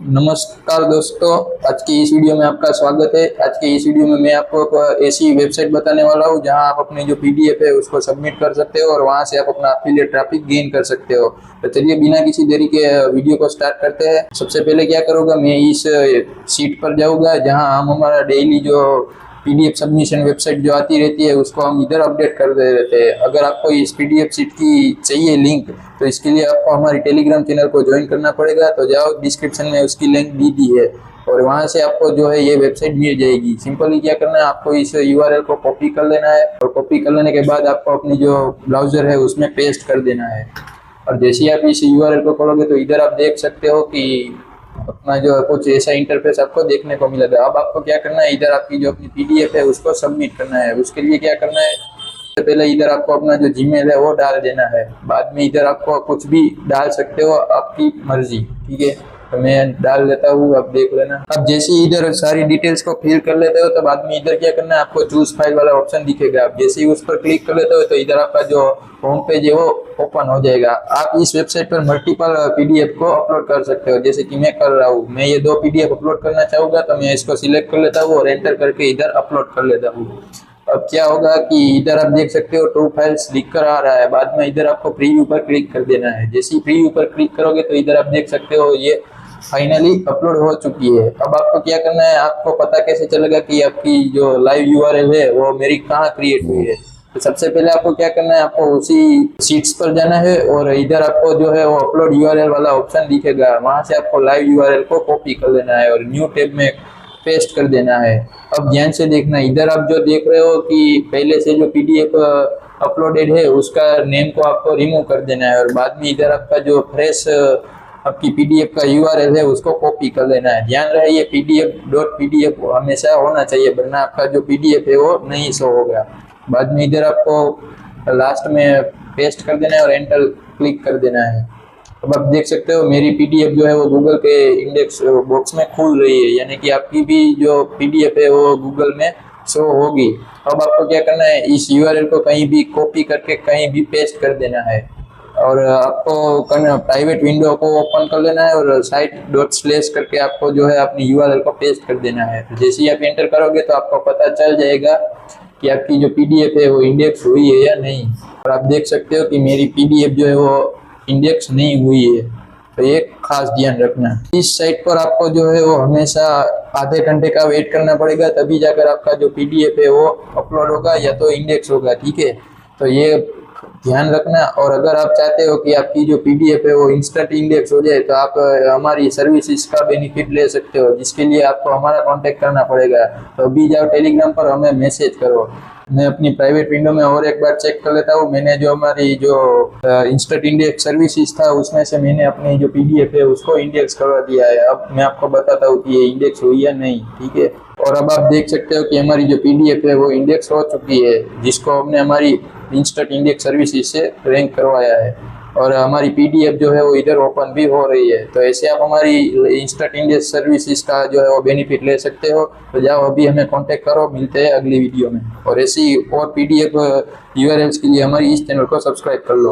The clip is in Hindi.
नमस्कार दोस्तों, आज की इस वीडियो में आपका स्वागत है। आज की इस वीडियो में मैं आपको एक ऐसी वेबसाइट बताने वाला हूं जहां आप अपनी जो पीडीएफ है उसको सबमिट कर सकते हो और वहां से आप अपना एफिलिएट ट्रैफिक गेन कर सकते हो। तो चलिए बिना किसी देरी के वीडियो को स्टार्ट करते हैं। सबसे पहले क्या करूँगा, मैं इस सीट पर जाऊँगा जहाँ हम हमारा डेली जो पीडीएफ सबमिशन वेबसाइट जो आती रहती है उसको हम इधर अपडेट कर दे रहते हैं। अगर आपको इस पीडीएफ सीट की चाहिए लिंक, तो इसके लिए आपको हमारी टेलीग्राम चैनल को ज्वाइन करना पड़ेगा। तो जाओ, डिस्क्रिप्शन में उसकी लिंक दी है और वहां से आपको जो है ये वेबसाइट मिल जाएगी। सिंपली क्या करना है, आपको इस यूआरएल को कॉपी कर लेना है और कॉपी कर लेने के बाद आपको अपनी जो ब्राउजर है उसमें पेस्ट कर देना है। और जैसे ही आप इस यूआरएल को खोलोगे तो इधर आप देख सकते हो कि अपना जो कुछ ऐसा इंटरफेस आपको देखने को मिलेगा। अब आपको क्या करना है, इधर आपकी जो अपनी पीडीएफ है उसको सबमिट करना है। उसके लिए क्या करना है, सबसे पहले इधर आपको अपना जो जीमेल है वो डाल देना है। बाद में इधर आपको कुछ भी डाल सकते हो, आपकी मर्जी, ठीक है। तो मैं डाल देता हूँ, आप देख लेना। अब जैसे ही इधर सारी डिटेल्स को फिल कर लेते हो तो बाद में इधर क्या करना है, आपको चूज फाइल वाला ऑप्शन दिखेगा। आप जैसे ही उस पर क्लिक कर लेते हो तो इधर आपका जो होम पेज है वो ओपन हो जाएगा। आप इस वेबसाइट पर मल्टीपल पीडीएफ को अपलोड कर सकते हो, जैसे कि मैं कर रहा हूँ। मैं ये 2 पीडीएफ अपलोड करना चाहूँगा तो मैं इसको सिलेक्ट कर लेता हूँ और एंटर करके इधर अपलोड कर लेता हूँ। अब क्या होगा कि इधर आप देख सकते हो 2 फाइल्स लिख कर आ रहा है। बाद में इधर आपको प्रीव्यू पर क्लिक कर देना है। जैसे ही प्रीव्यू पर क्लिक करोगे तो इधर आप देख सकते हो ये फाइनली अपलोड हो चुकी है। अब आपको क्या करना है, आपको पता कैसे चलेगा कि आपकी जो लाइव यूआरएल है वो मेरी कहाँ क्रिएट हुई है। तो सबसे पहले आपको क्या करना है, आपको उसी सीट्स पर जाना है और इधर आपको जो है वो अपलोड यूआरएल वाला ऑप्शन दिखेगा। वहां से आपको लाइव यूआरएल को कॉपी कर लेना है और न्यू टैब में पेस्ट कर देना है। अब ध्यान से देखना, इधर आप जो देख रहे हो कि पहले से जो पीडीएफ अपलोडेड है उसका नेम को आपको रिमूव कर देना है और बाद में इधर आपका जो फ्रेश आपकी पीडीएफ का यूआरएल है उसको कॉपी कर लेना है। ध्यान रहे ये pdf.pdf हमेशा होना चाहिए, वरना आपका जो पीडीएफ है वो नहीं शो होगा। बाद में इधर आपको लास्ट में पेस्ट कर देना है और एंटर क्लिक कर देना है। अब आप देख सकते हो मेरी पीडीएफ जो है वो गूगल के इंडेक्स बॉक्स में खुल रही है, यानी कि आपकी भी जो पीडीएफ है वो गूगल में शो होगी। अब आपको क्या करना है, इस यूआरएल को कहीं भी कॉपी करके कहीं भी पेस्ट कर देना है और आपको करना प्राइवेट विंडो को ओपन कर लेना है और site.slash करके आपको जो है अपनी यूआरएल को पेस्ट कर देना है। तो जैसे ही आप एंटर करोगे तो आपको पता चल जाएगा कि आपकी जो पीडीएफ है वो इंडेक्स हुई है या नहीं। और आप देख सकते हो कि मेरी पीडीएफ जो है वो इंडेक्स नहीं हुई है, तो ये खास ध्यान रखना। इस साइट पर आपको जो है वो हमेशा आधे घंटे का वेट करना पड़ेगा, तभी जाकर आपका जो पीडीएफ है वो अपलोड होगा या तो इंडेक्स होगा, ठीक है। तो ये ध्यान रखना। और अगर आप चाहते हो कि आपकी जो पीडीएफ है वो इंस्टेंट इंडेक्स हो जाए तो आप हमारी सर्विसेज का बेनिफिट ले सकते हो, जिसके लिए आपको हमारा कांटेक्ट करना पड़ेगा। तो अभी जाओ टेलीग्राम पर हमें मैसेज करो। मैं अपनी प्राइवेट विंडो में और एक बार चेक कर लेता हूँ। मैंने जो हमारी जो इंस्टेंट इंडेक्स सर्विसेज था उसमें से मैंने अपनी जो पीडीएफ है उसको इंडेक्स करवा दिया है। अब मैं आपको बताता हूँ कि ये इंडेक्स हुई या नहीं, ठीक है। और अब आप देख सकते हो कि हमारी जो पीडीएफ है वो इंडेक्स हो चुकी है, जिसको हमने हमारी इंस्टेंट इंडेक्स सर्विसेज से रैंक करवाया है और हमारी पीडीएफ जो है वो इधर ओपन भी हो रही है। तो ऐसे आप हमारी इंस्टेंट इंडेक्स सर्विसेज का जो है वो बेनिफिट ले सकते हो। तो जाओ अभी हमें कांटेक्ट करो, मिलते हैं अगली वीडियो में। और ऐसी और पीडीएफ यूआरएल्स के लिए हमारी इस चैनल को सब्सक्राइब कर लो।